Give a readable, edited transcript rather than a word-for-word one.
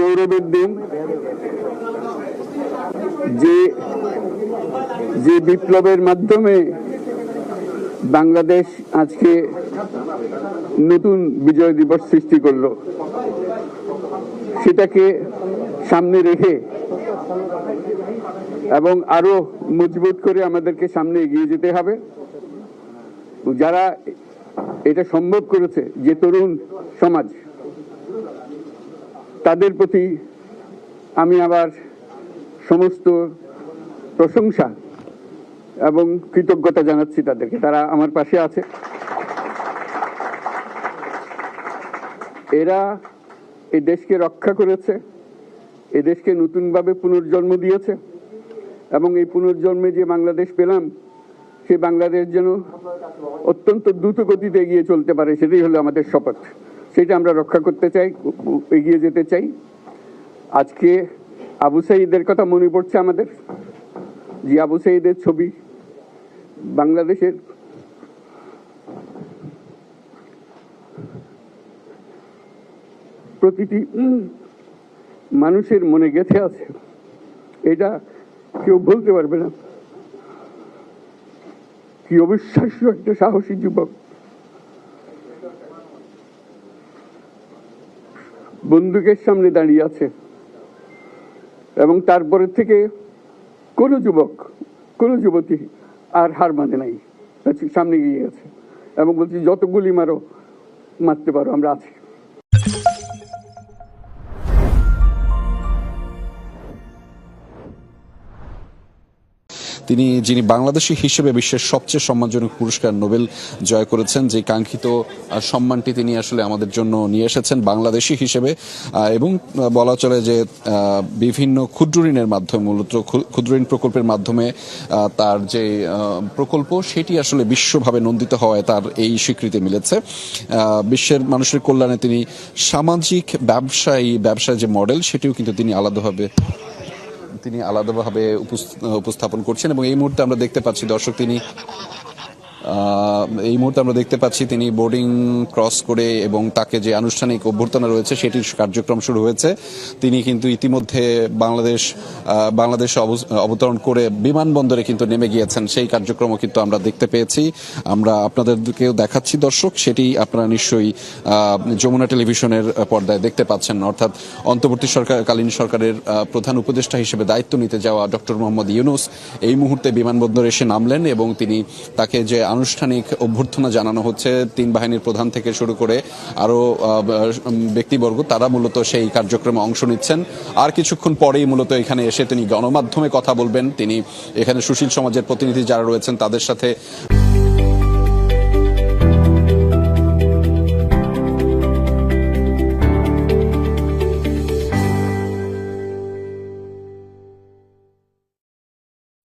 গৌরবের দিন যে যে বিপ্লবের মাধ্যমে বাংলাদেশ আজকে নতুন বিজয় দিবস সৃষ্টি করলো, সেটাকে সামনে রেখে এবং আরো মজবুত করে আমাদেরকে সামনে এগিয়ে যেতে হবে। যারা এটা সম্ভব করেছে, যে তরুণ সমাজ, তাদের প্রতি আমি আবার সমস্ত প্রশংসা এবং কৃতজ্ঞতা জানাচ্ছি তাদেরকে। তারা আমার পাশে আছে। এরা এই দেশকে রক্ষা করেছে, এই দেশকে নতুনভাবে পুনর্জন্ম দিয়েছে এবং এই পুনর্জন্মে যে বাংলাদেশ পেলাম, সেই বাংলাদেশ যেন অত্যন্ত দ্রুত গতিতে এগিয়ে চলতে পারে, সেটাই হলো আমাদের শপথ। সেটা আমরা রক্ষা করতে চাই, এগিয়ে যেতে চাই। আজকে আবু সাঈদের কথা মনে পড়ছে আমাদের, যে আবু সাঈদের ছবি বাংলাদেশের প্রতিটি মানুষের মনে গেঁথে আছে। এটা কেউ বলতে পারবে না। কি অবিশ্বাস্য একটা সাহসী যুবক, বন্দুকের সামনে দাঁড়িয়ে আছে এবং তারপরে থেকে কোনো যুবক, কোনো যুবতী আর হার মানে নাই, সামনে গিয়ে গেছে এবং বলছি যত গুলি মারো, মারতে পারো, আমরা আছি। যিনি বাংলাদেশী হিসেবে বিশ্বের সবচেয়ে সম্মানজনক পুরস্কার নোবেল জয় করেছেন, যে কাঙ্ক্ষিত সম্মানটি তিনি আসলে আমাদের জন্য নিয়ে এসেছেন বাংলাদেশী হিসেবে। এবং বলা চলে যে বিভিন্ন ক্ষুদ্র ঋণের মাধ্যমে, মূলত ক্ষুদ্র ঋণ প্রকল্পের মাধ্যমে তার যে প্রকল্প, সেটি আসলে বিশ্বভাবে নন্দিত হওয়ায় তার এই স্বীকৃতি মিলেছে। বিশ্বের মানুষের কল্যাণে তিনি সামাজিক ব্যবসায় যে মডেল, সেটিও কিন্তু তিনি আলাদাভাবে উপস্থাপন করছেন। এবং এই মুহূর্তে আমরা দেখতে পাচ্ছি, দর্শক, তিনি বোর্ডিং ক্রস করে এবং তাকে যে আনুষ্ঠানিক অভ্যর্থনা রয়েছে সেটির কার্যক্রম শুরু হয়েছে। তিনি কিন্তু ইতিমধ্যে বাংলাদেশে অবতরণ করে বিমানবন্দরে কিন্তু নেমে গিয়েছেন। সেই কার্যক্রমও কিন্তু আমরা দেখতে পেয়েছি। আমরা আপনাদেরকেও দেখাচ্ছি, দর্শক, সেটি আপনারা নিশ্চয়ই যমুনা টেলিভিশনের পর্দায় দেখতে পাচ্ছেন। অর্থাৎ অন্তর্বর্তীকালীন সরকারের প্রধান উপদেষ্টা হিসেবে দায়িত্ব নিতে যাওয়া ডক্টর মোহাম্মদ ইউনূস এই মুহূর্তে বিমানবন্দরে এসে নামলেন এবং তাকে যে আনুষ্ঠানিক অভ্যর্থনা জানানো হচ্ছে, তিন বাহিনীর প্রধান থেকে শুরু করে আরো ব্যক্তিবর্গ, তারা মূলত সেই কার্যক্রমে অংশ নিচ্ছেন। আর কিছুক্ষণ পরেই মূলত এখানে এসে তিনি গণমাধ্যমে কথা বলবেন। তিনি এখানে সুশীল সমাজের প্রতিনিধি যারা রয়েছেন তাদের সাথে